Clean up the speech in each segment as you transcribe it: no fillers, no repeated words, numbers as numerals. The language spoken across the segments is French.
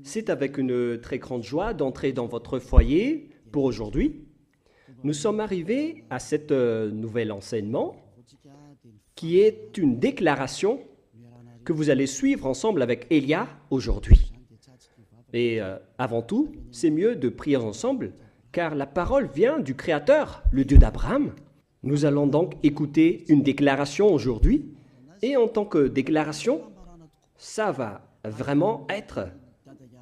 C'est avec une très grande joie d'entrer dans votre foyer pour aujourd'hui. Nous sommes arrivés à cet nouvel enseignement qui est une déclaration que vous allez suivre ensemble avec Elia aujourd'hui. Et avant tout, c'est mieux de prier ensemble car la parole vient du Créateur, le Dieu d'Abraham. Nous allons donc écouter une déclaration aujourd'hui et en tant que déclaration, ça va vraiment être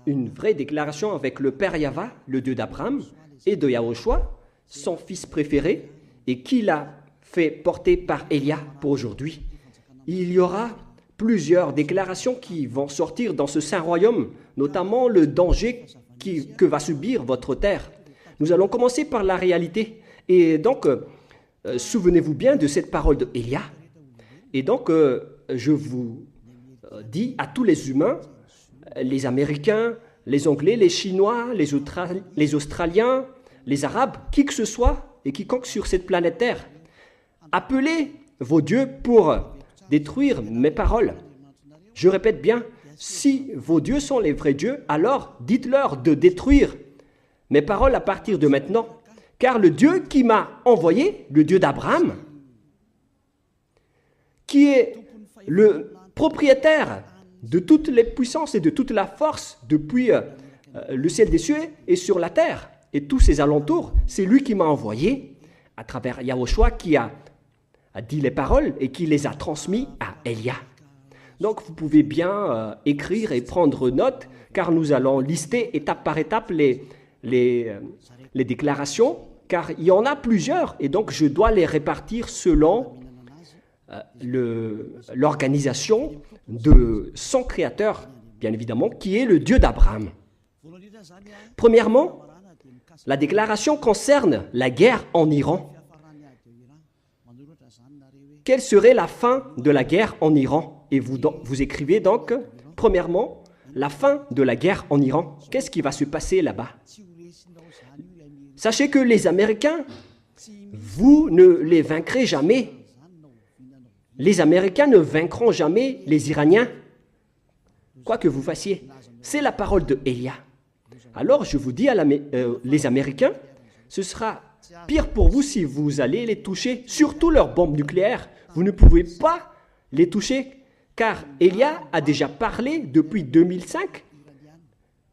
une vraie déclaration avec le Père Yahva, le Dieu d'Abraham, et de Yahushua, son fils préféré, et qui l'a fait porter par Elia pour aujourd'hui. Il y aura plusieurs déclarations qui vont sortir dans ce saint royaume, notamment le danger que va subir votre terre. Nous allons commencer par la réalité. Et donc, souvenez-vous bien de cette parole de Elia. Et donc, je vous dis à tous les humains, les Américains, les Anglais, les Chinois, les Australiens, les Arabes, qui que ce soit et quiconque sur cette planète Terre, appelez vos dieux pour détruire mes paroles. Je répète bien, si vos dieux sont les vrais dieux, alors dites-leur de détruire mes paroles à partir de maintenant, car le Dieu qui m'a envoyé, le Dieu d'Abraham, qui est le propriétaire de toutes les puissances et de toute la force depuis le ciel des cieux et sur la terre et tous ses alentours, c'est lui qui m'a envoyé à travers Yahushua qui a dit les paroles et qui les a transmis à Elia. Donc vous pouvez bien écrire et prendre note car nous allons lister étape par étape les déclarations car il y en a plusieurs et donc je dois les répartir selon l'organisation de son créateur, bien évidemment, qui est le Dieu d'Abraham. Premièrement, la déclaration concerne la guerre en Iran. Quelle serait la fin de la guerre en Iran? Et vous écrivez donc, premièrement, la fin de la guerre en Iran. Qu'est-ce qui va se passer là-bas? Sachez que les Américains, vous ne les vaincrez jamais. Les Américains ne vaincront jamais les Iraniens, quoi que vous fassiez. C'est la parole de Elia. Alors je vous dis les Américains, ce sera pire pour vous si vous allez les toucher, surtout leurs bombes nucléaires. Vous ne pouvez pas les toucher, car Elia a déjà parlé depuis 2005.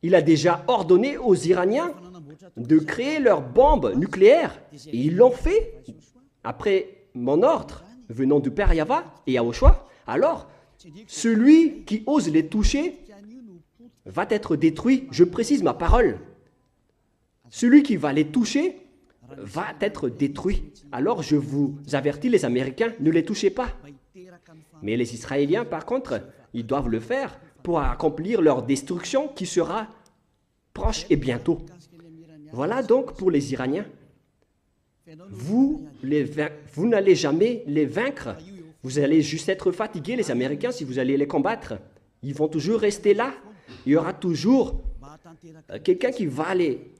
Il a déjà ordonné aux Iraniens de créer leurs bombes nucléaires. Et ils l'ont fait après mon ordre venant du Père Yahva et Yahushua. Alors, celui qui ose les toucher va être détruit. Je précise ma parole. Celui qui va les toucher va être détruit. Alors, je vous avertis, les Américains, ne les touchez pas. Mais les Israéliens, par contre, ils doivent le faire pour accomplir leur destruction qui sera proche et bientôt. Voilà donc pour les Iraniens. Vous n'allez jamais les vaincre. Vous allez juste être fatigués, les Américains, si vous allez les combattre. Ils vont toujours rester là. Il y aura toujours quelqu'un qui va les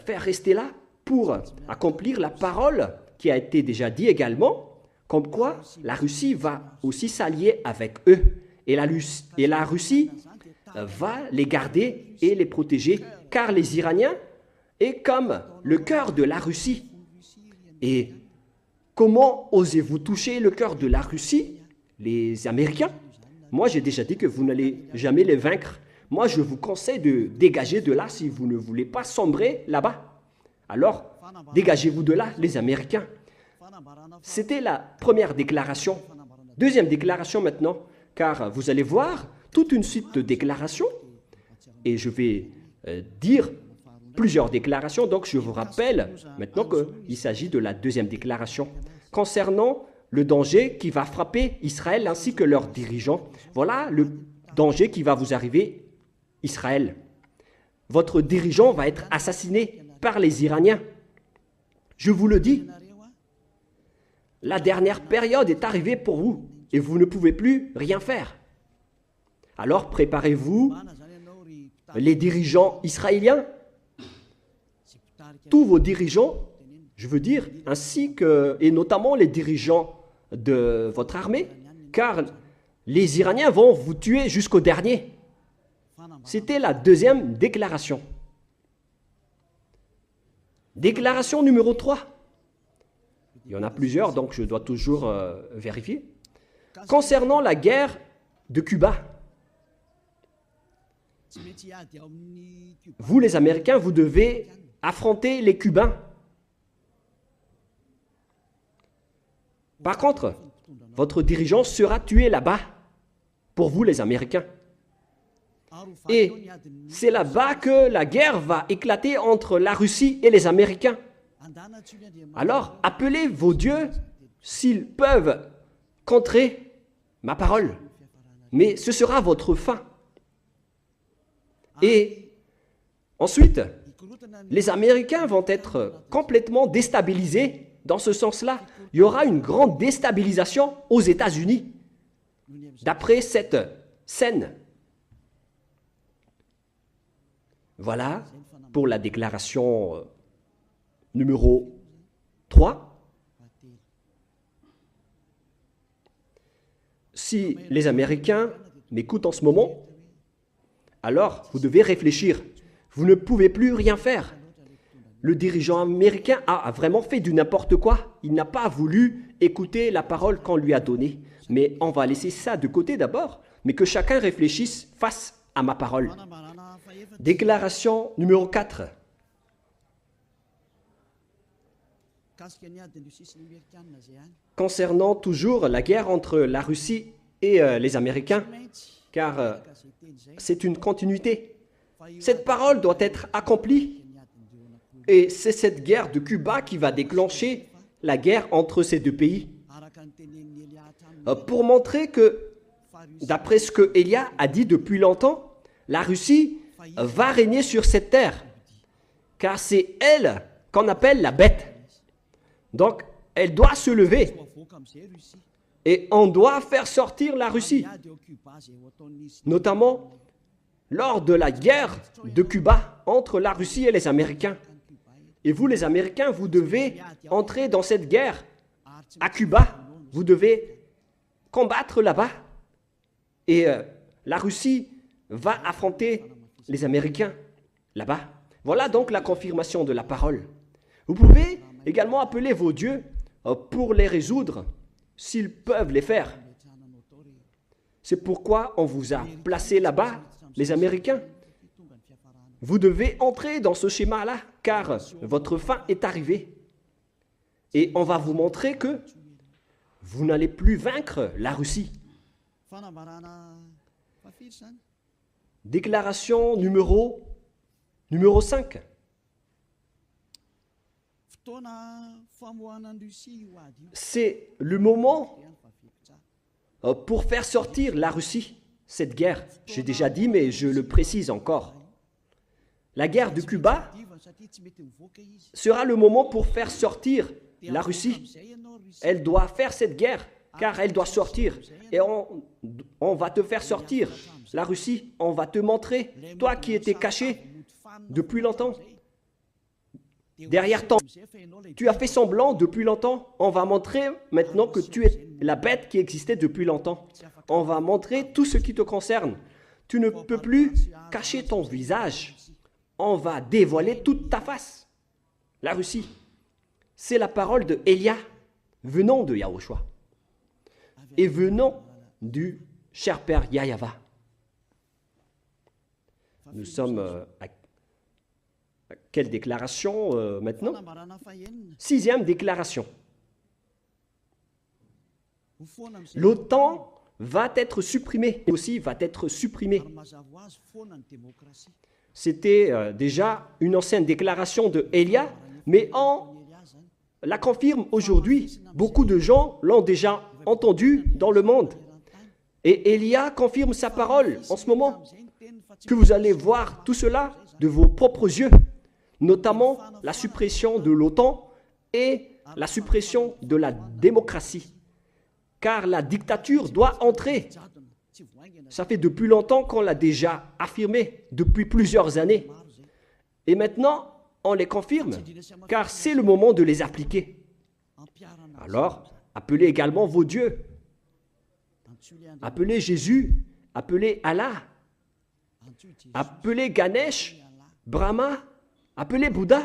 faire rester là pour accomplir la parole qui a été déjà dit également, comme quoi la Russie va aussi s'allier avec eux. Et la Russie va les garder et les protéger, car les Iraniens est comme le cœur de la Russie. Et comment osez-vous toucher le cœur de la Russie, les Américains? Moi, j'ai déjà dit que vous n'allez jamais les vaincre. Moi, je vous conseille de dégager de là si vous ne voulez pas sombrer là-bas. Alors, dégagez-vous de là, les Américains. C'était la première déclaration. Deuxième déclaration maintenant, car vous allez voir toute une suite de déclarations. Et je vais dire plusieurs déclarations, donc je vous rappelle maintenant qu'il s'agit de la deuxième déclaration concernant le danger qui va frapper Israël ainsi que leurs dirigeants. Voilà le danger qui va vous arriver, Israël. Votre dirigeant va être assassiné par les Iraniens. Je vous le dis, la dernière période est arrivée pour vous et vous ne pouvez plus rien faire. Alors préparez-vous, les dirigeants israéliens, tous vos dirigeants, je veux dire, ainsi que, et notamment les dirigeants de votre armée, car les Iraniens vont vous tuer jusqu'au dernier. C'était la deuxième déclaration. Déclaration numéro 3. Il y en a plusieurs, donc je dois toujours vérifier. Concernant la guerre de Cuba, vous les Américains, vous devez affronter les Cubains. Par contre, votre dirigeant sera tué là-bas, pour vous les Américains. Et c'est là-bas que la guerre va éclater entre la Russie et les Américains. Alors, appelez vos dieux s'ils peuvent contrer ma parole. Mais ce sera votre fin. Et ensuite, les Américains vont être complètement déstabilisés. Dans ce sens-là, il y aura une grande déstabilisation aux États-Unis. D'après cette scène. Voilà pour la déclaration numéro 3. Si les Américains m'écoutent en ce moment, alors vous devez réfléchir. Vous ne pouvez plus rien faire. Le dirigeant américain a vraiment fait du n'importe quoi. Il n'a pas voulu écouter la parole qu'on lui a donnée. Mais on va laisser ça de côté d'abord, mais que chacun réfléchisse face à ma parole. Déclaration numéro 4. Concernant toujours la guerre entre la Russie et les Américains, car c'est une continuité. Cette parole doit être accomplie et c'est cette guerre de Cuba qui va déclencher la guerre entre ces deux pays. Pour montrer que, d'après ce que Élia a dit depuis longtemps, la Russie va régner sur cette terre, car c'est elle qu'on appelle la bête. Donc, elle doit se lever et on doit faire sortir la Russie, notamment lors de la guerre de Cuba entre la Russie et les Américains. Et vous, les Américains, vous devez entrer dans cette guerre à Cuba. Vous devez combattre là-bas. Et la Russie va affronter les Américains là-bas. Voilà donc la confirmation de la parole. Vous pouvez également appeler vos dieux pour les résoudre, s'ils peuvent les faire. C'est pourquoi on vous a placé là-bas, les Américains. Vous devez entrer dans ce schéma-là, car votre fin est arrivée. Et on va vous montrer que vous n'allez plus vaincre la Russie. Déclaration numéro 5. C'est le moment pour faire sortir la Russie, cette guerre. J'ai déjà dit, mais je le précise encore. La guerre de Cuba sera le moment pour faire sortir la Russie. Elle doit faire cette guerre, car elle doit sortir. Et on va te faire sortir, la Russie. On va te montrer, toi qui étais caché depuis longtemps. Derrière toi, tu as fait semblant depuis longtemps. On va montrer maintenant que tu es la bête qui existait depuis longtemps. On va montrer tout ce qui te concerne. Tu ne peux plus cacher ton visage. On va dévoiler toute ta face. La Russie, c'est la parole de Élia, venant de Yahushua et venant du cher père Yahava. Nous sommes à quelle déclaration maintenant? 6e déclaration. L'OTAN va être supprimée, aussi va être supprimée. C'était déjà une ancienne déclaration de Élia, mais on la confirme aujourd'hui. Beaucoup de gens l'ont déjà entendu dans le monde. Et Élia confirme sa parole en ce moment, que vous allez voir tout cela de vos propres yeux, notamment la suppression de l'OTAN et la suppression de la démocratie. Car la dictature doit entrer. Ça fait depuis longtemps qu'on l'a déjà affirmé, depuis plusieurs années. Et maintenant, on les confirme, car c'est le moment de les appliquer. Alors, appelez également vos dieux. Appelez Jésus, appelez Allah. appelez Ganesh, Brahma, appelez Bouddha,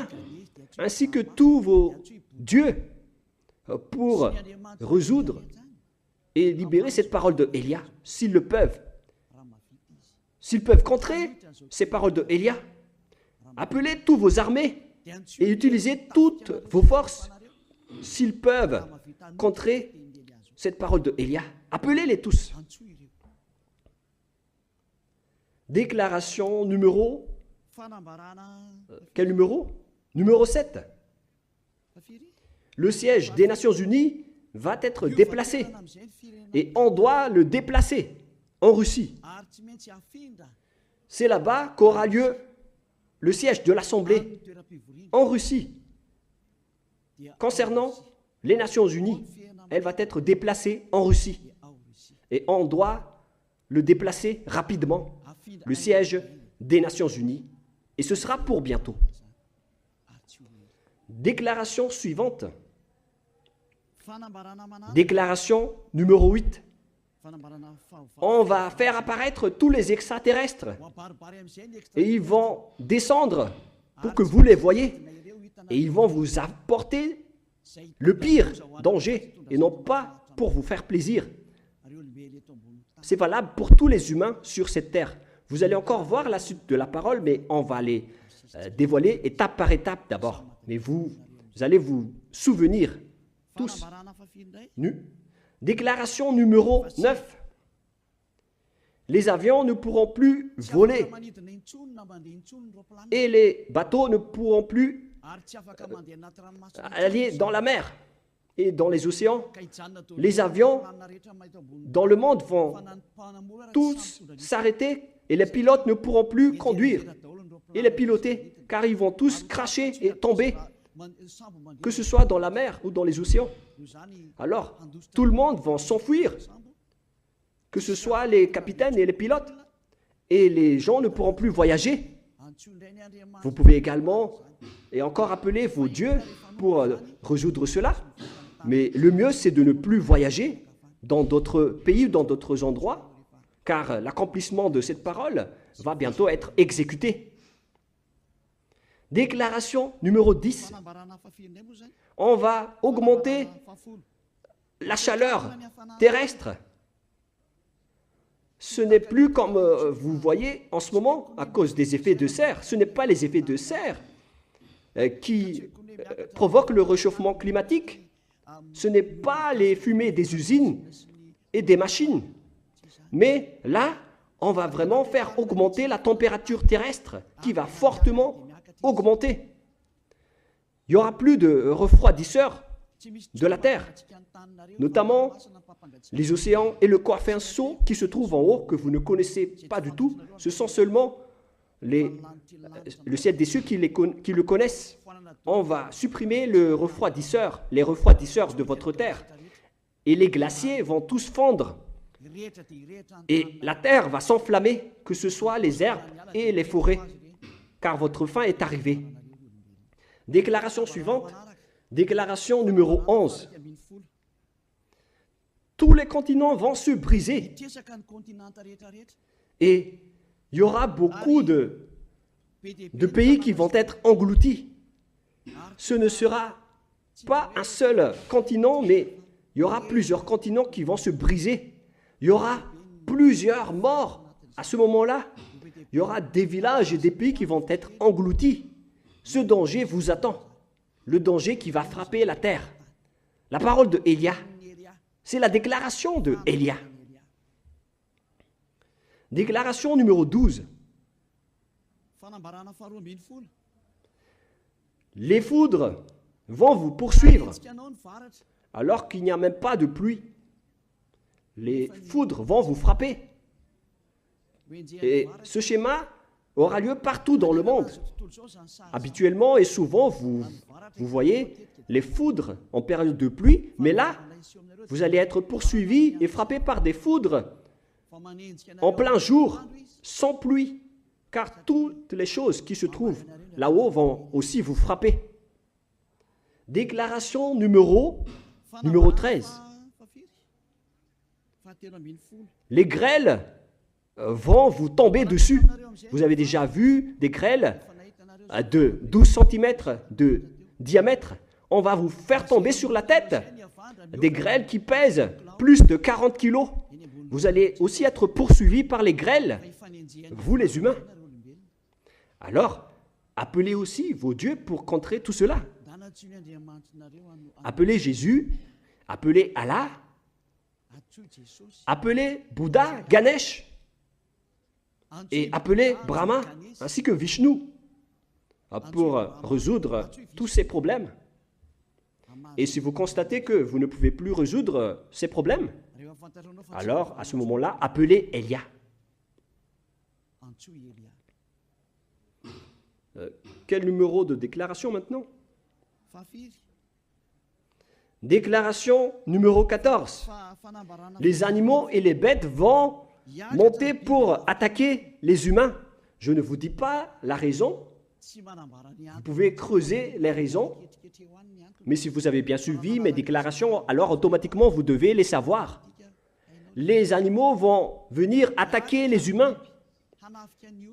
ainsi que tous vos dieux pour résoudre et libérer cette parole de Elia, s'ils le peuvent. S'ils peuvent contrer ces paroles de Elia, appelez tous vos armées et utilisez toutes vos forces. S'ils peuvent contrer cette parole de Elia, appelez-les tous. Déclaration numéro... Quel numéro? Numéro 7. Le siège des Nations Unies va être déplacé. Et on doit le déplacer en Russie. C'est là-bas qu'aura lieu le siège de l'Assemblée en Russie. Concernant les Nations Unies, elle va être déplacée en Russie. Et on doit le déplacer rapidement, le siège des Nations Unies. Et ce sera pour bientôt. Déclaration suivante. Déclaration numéro 8. On va faire apparaître tous les extraterrestres et ils vont descendre pour que vous les voyez et ils vont vous apporter le pire danger et non pas pour vous faire plaisir. C'est valable pour tous les humains sur cette terre. Vous allez encore voir la suite de la parole, mais on va les dévoiler étape par étape d'abord. Mais vous allez vous souvenir tous. Déclaration numéro 9. Les avions ne pourront plus voler et les bateaux ne pourront plus aller dans la mer et dans les océans. Les avions dans le monde vont tous s'arrêter et les pilotes ne pourront plus conduire et les piloter car ils vont tous cracher et tomber, que ce soit dans la mer ou dans les océans. Alors, tout le monde va s'enfuir, que ce soit les capitaines et les pilotes, et les gens ne pourront plus voyager. Vous pouvez également et encore appeler vos dieux pour résoudre cela, mais le mieux c'est de ne plus voyager dans d'autres pays ou dans d'autres endroits, car l'accomplissement de cette parole va bientôt être exécuté. Déclaration numéro 10. On va augmenter la chaleur terrestre. Ce n'est plus comme vous voyez en ce moment à cause des effets de serre. Ce n'est pas les effets de serre qui provoquent le réchauffement climatique. Ce n'est pas les fumées des usines et des machines. Mais là, on va vraiment faire augmenter la température terrestre qui va fortement augmenter. Il n'y aura plus de refroidisseurs de la Terre, notamment les océans et le coefficient qui se trouve en haut, que vous ne connaissez pas du tout. Ce sont seulement le ciel des cieux qui le connaissent. On va supprimer les refroidisseurs de votre Terre. Et les glaciers vont tous fondre. Et la terre va s'enflammer, que ce soit les herbes et les forêts, car votre fin est arrivée. Déclaration suivante, déclaration numéro 11. Tous les continents vont se briser et il y aura beaucoup de pays qui vont être engloutis. Ce ne sera pas un seul continent, mais il y aura plusieurs continents qui vont se briser. Il y aura plusieurs morts à ce moment-là. Il y aura des villages et des pays qui vont être engloutis. Ce danger vous attend. Le danger qui va frapper la terre. La parole de Élia, c'est la déclaration de Élia. Déclaration numéro 12. Les foudres vont vous poursuivre alors qu'il n'y a même pas de pluie. Les foudres vont vous frapper. Et ce schéma aura lieu partout dans le monde. Habituellement et souvent, vous voyez les foudres en période de pluie, mais là, vous allez être poursuivis et frappés par des foudres en plein jour, sans pluie, car toutes les choses qui se trouvent là-haut vont aussi vous frapper. Déclaration numéro 13. Les grêles vont vous tomber dessus. Vous avez déjà vu des grêles de 12 cm de diamètre. On va vous faire tomber sur la tête. Des grêles qui pèsent plus de 40 kilos. Vous allez aussi être poursuivis par les grêles, vous les humains. Alors, appelez aussi vos dieux pour contrer tout cela. Appelez Jésus, appelez Allah, appelez Bouddha, Ganesh, et appelez Brahma, ainsi que Vishnu, pour résoudre tous ces problèmes. Et si vous constatez que vous ne pouvez plus résoudre ces problèmes, alors à ce moment-là, appelez Elia. Quel numéro de déclaration maintenant? Déclaration numéro 14. Les animaux et les bêtes vont monter pour attaquer les humains. Je ne vous dis pas la raison. Vous pouvez creuser les raisons. Mais si vous avez bien suivi mes déclarations, alors automatiquement vous devez les savoir. Les animaux vont venir attaquer les humains.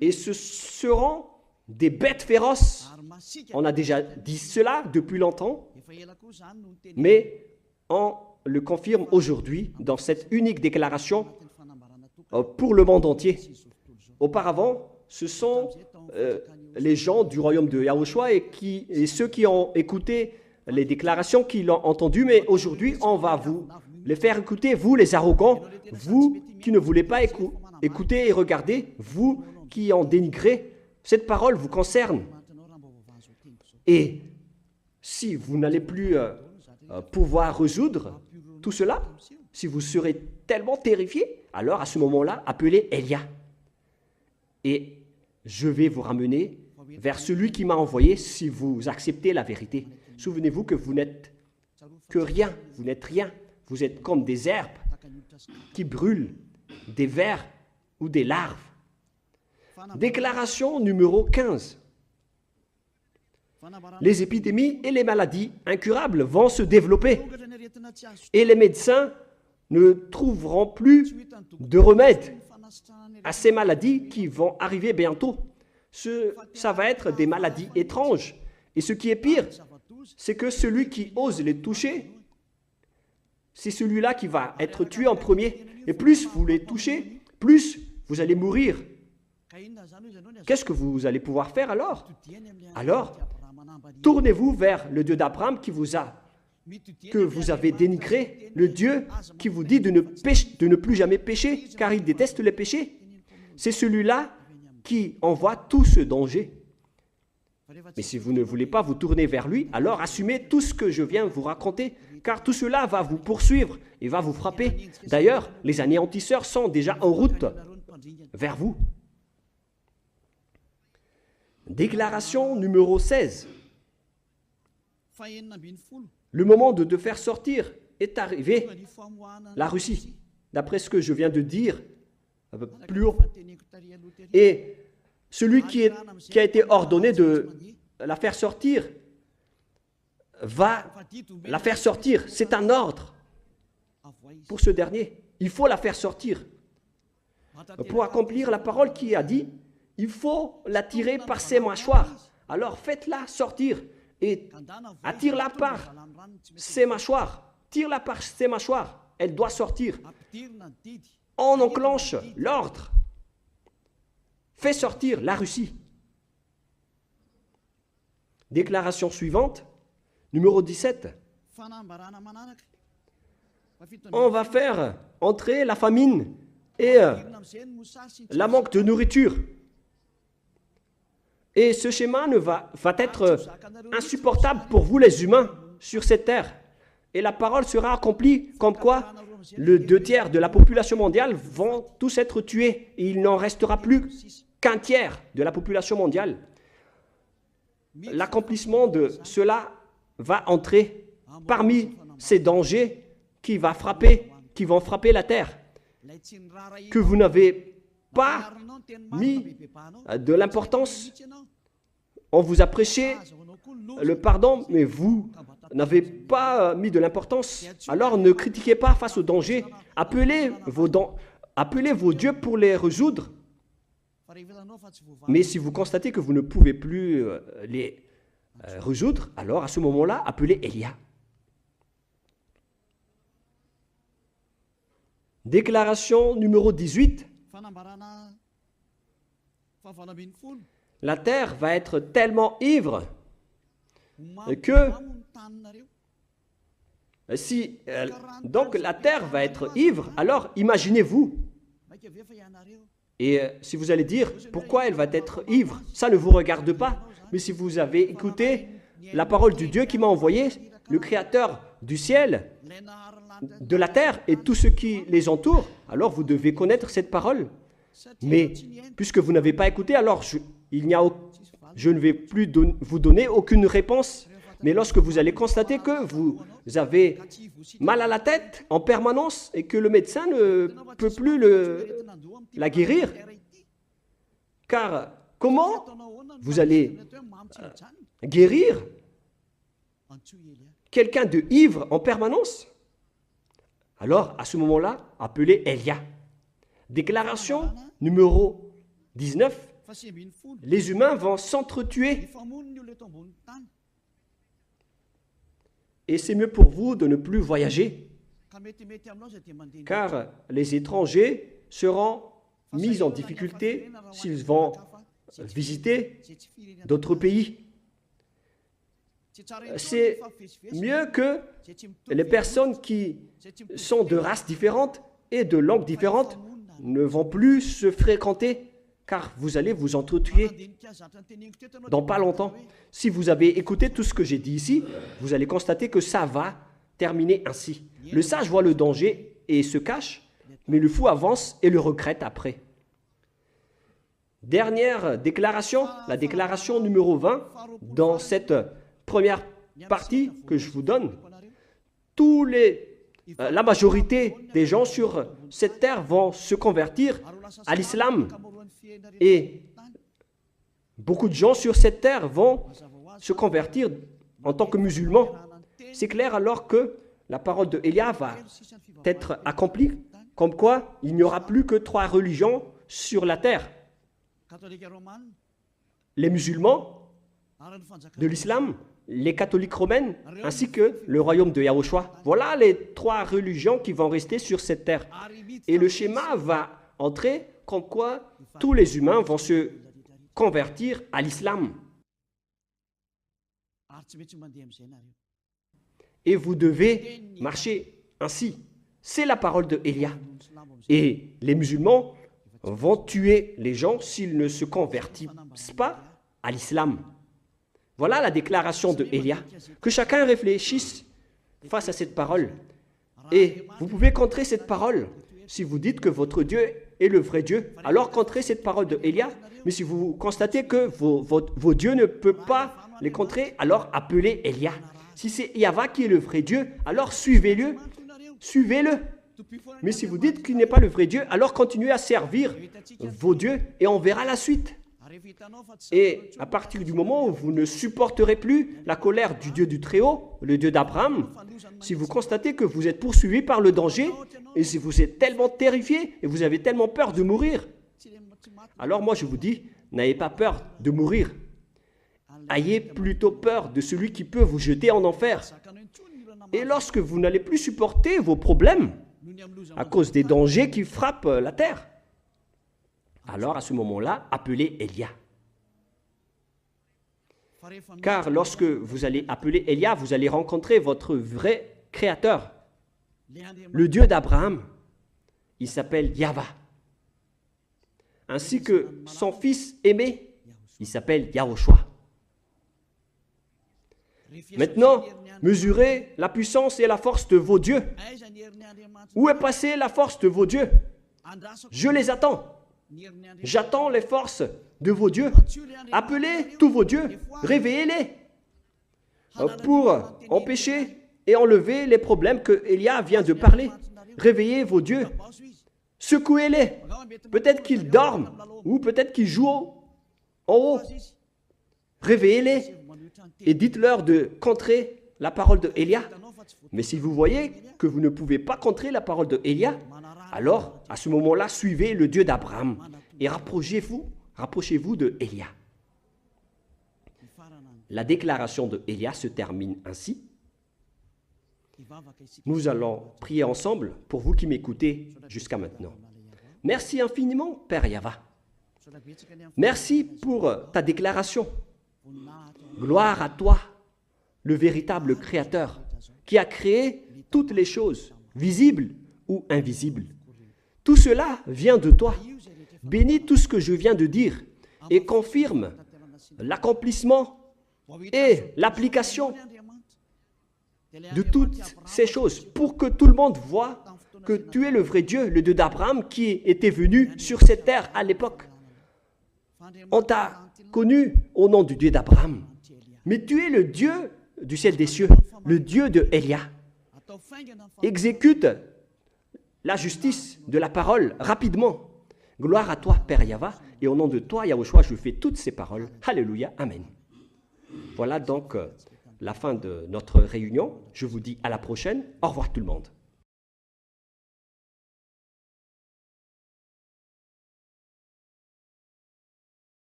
Et ce seront des bêtes féroces. On a déjà dit cela depuis longtemps, mais on le confirme aujourd'hui dans cette unique déclaration pour le monde entier. Auparavant, ce sont les gens du royaume de Yahushua et ceux qui ont écouté les déclarations qui l'ont entendu, mais aujourd'hui, on va vous les faire écouter, vous les arrogants, vous qui ne voulez pas écouter et regarder, vous qui en dénigrez. Cette parole vous concerne. Et si vous n'allez plus pouvoir résoudre tout cela, si vous serez tellement terrifié, alors à ce moment-là, appelez Elia. Et je vais vous ramener vers celui qui m'a envoyé si vous acceptez la vérité. Souvenez-vous que vous n'êtes que rien, vous n'êtes rien. Vous êtes comme des herbes qui brûlent, des vers ou des larves. Déclaration numéro 15. Les épidémies et les maladies incurables vont se développer et les médecins ne trouveront plus de remède à ces maladies qui vont arriver bientôt. Ça va être des maladies étranges. Et ce qui est pire, c'est que celui qui ose les toucher, c'est celui-là qui va être tué en premier. Et plus vous les touchez, plus vous allez mourir. Qu'est-ce que vous allez pouvoir faire alors? Alors, tournez-vous vers le Dieu d'Abraham que vous avez dénigré, le Dieu qui vous dit de ne plus jamais pécher, car il déteste les péchés. C'est celui-là qui envoie tout ce danger. Mais si vous ne voulez pas vous tourner vers lui, alors assumez tout ce que je viens vous raconter, car tout cela va vous poursuivre et va vous frapper. D'ailleurs, les anéantisseurs sont déjà en route vers vous. Déclaration numéro 16. Le moment de te faire sortir est arrivé. La Russie, d'après ce que je viens de dire plus haut. Et celui qui a été ordonné de la faire sortir va la faire sortir. C'est un ordre pour ce dernier. Il faut la faire sortir. Pour accomplir la parole qui a dit, il faut la tirer par ses mâchoires. Alors faites-la sortir et attire-la par ses mâchoires. Tire-la par ses mâchoires. Elle doit sortir. On enclenche l'ordre. Fais sortir la Russie. Déclaration suivante, numéro 17. On va faire entrer la famine et la manque de nourriture. Et ce schéma va être insupportable pour vous les humains sur cette terre. Et la parole sera accomplie comme quoi le 2/3 de la population mondiale vont tous être tués. Et il n'en restera plus qu'un tiers de la population mondiale. L'accomplissement de cela va entrer parmi ces dangers qui vont frapper la terre. Que vous n'avez pas mis de l'importance. On vous a prêché le pardon, mais vous n'avez pas mis de l'importance. Alors ne critiquez pas face au danger. Appelez appelez vos dieux pour les résoudre. Mais si vous constatez que vous ne pouvez plus les résoudre, alors à ce moment-là, appelez Élia. Déclaration numéro 18. La terre va être tellement ivre que si donc la terre va être ivre, alors imaginez-vous. Et si vous allez dire pourquoi elle va être ivre, ça ne vous regarde pas. Mais si vous avez écouté la parole du Dieu qui m'a envoyé, le Créateur du ciel, de la terre et tout ce qui les entoure, alors vous devez connaître cette parole. Mais puisque vous n'avez pas écouté, alors je ne vais plus vous donner aucune réponse. Mais lorsque vous allez constater que vous avez mal à la tête en permanence et que le médecin ne peut plus la guérir, car comment vous allez guérir quelqu'un de ivre en permanence? Alors, à ce moment-là, appelez Élia. Déclaration numéro 19. Les humains vont s'entretuer. Et c'est mieux pour vous de ne plus voyager, car les étrangers seront mis en difficulté s'ils vont visiter d'autres pays. C'est mieux que les personnes qui sont de races différentes et de langues différentes ne vont plus se fréquenter, car vous allez vous entretuer dans pas longtemps. Si vous avez écouté tout ce que j'ai dit ici, vous allez constater que ça va terminer ainsi. Le sage voit le danger et se cache, mais le fou avance et le regrette après. Dernière déclaration, la déclaration numéro 20, dans cette première partie que je vous donne. La majorité des gens sur cette terre vont se convertir à l'islam. Et beaucoup de gens sur cette terre vont se convertir en tant que musulmans. C'est clair alors que la parole de Élia va être accomplie, comme quoi il n'y aura plus que 3 religions sur la terre. Les musulmans de l'islam, les catholiques romaines, ainsi que le royaume de Yahushua. Voilà les 3 religions qui vont rester sur cette terre. Et le schéma va entrer comme quoi tous les humains vont se convertir à l'islam. Et vous devez marcher ainsi. C'est la parole de Élia. Et les musulmans vont tuer les gens s'ils ne se convertissent pas à l'islam. Voilà la déclaration de Élia. Que chacun réfléchisse face à cette parole. Et vous pouvez contrer cette parole. Si vous dites que votre Dieu est le vrai Dieu, alors contrez cette parole de Élia. Mais si vous constatez que vos dieux ne peuvent pas les contrer, alors appelez Élia. Si c'est Yahva qui est le vrai Dieu, alors suivez-le. Suivez-le. Mais si vous dites qu'il n'est pas le vrai Dieu, alors continuez à servir vos dieux et on verra la suite. Et à partir du moment où vous ne supporterez plus la colère du Dieu du Très-Haut, le Dieu d'Abraham, si vous constatez que vous êtes poursuivi par le danger, et si vous êtes tellement terrifié et vous avez tellement peur de mourir, alors moi je vous dis, n'ayez pas peur de mourir. Ayez plutôt peur de celui qui peut vous jeter en enfer. Et lorsque vous n'allez plus supporter vos problèmes à cause des dangers qui frappent la terre, alors à ce moment-là, appelez Élia. Car lorsque vous allez appeler Élia, vous allez rencontrer votre vrai Créateur, le Dieu d'Abraham. Il s'appelle Yahva. Ainsi que son fils aimé, il s'appelle Yahushua. Maintenant, mesurez la puissance et la force de vos dieux. Où est passée la force de vos dieux? Je les attends. J'attends les forces de vos dieux. Appelez tous vos dieux, réveillez-les pour empêcher et enlever les problèmes que Élia vient de parler. Réveillez vos dieux, secouez-les. Peut-être qu'ils dorment ou peut-être qu'ils jouent en haut. Réveillez-les et dites-leur de contrer la parole de Élia. Mais si vous voyez que vous ne pouvez pas contrer la parole de Élia, Alors, à ce moment-là, suivez le Dieu d'Abraham et rapprochez-vous de Élia. La déclaration de Élia se termine ainsi. Nous allons prier ensemble pour vous qui m'écoutez jusqu'à maintenant. Merci infiniment, Père Yahva. Merci pour ta déclaration. Gloire à toi, le véritable Créateur, qui a créé toutes les choses, visibles ou invisibles. Tout cela vient de toi. Bénis tout ce que je viens de dire et confirme l'accomplissement et l'application de toutes ces choses pour que tout le monde voit que tu es le vrai Dieu, le Dieu d'Abraham qui était venu sur cette terre à l'époque. On t'a connu au nom du Dieu d'Abraham, mais tu es le Dieu du ciel des cieux, le Dieu de Élia. Exécute la justice de la parole rapidement. Gloire à toi, Père Yahva, et au nom de toi, Yahushua, je fais toutes ces paroles. Alléluia, Amen. Voilà donc la fin de notre réunion. Je vous dis à la prochaine. Au revoir tout le monde.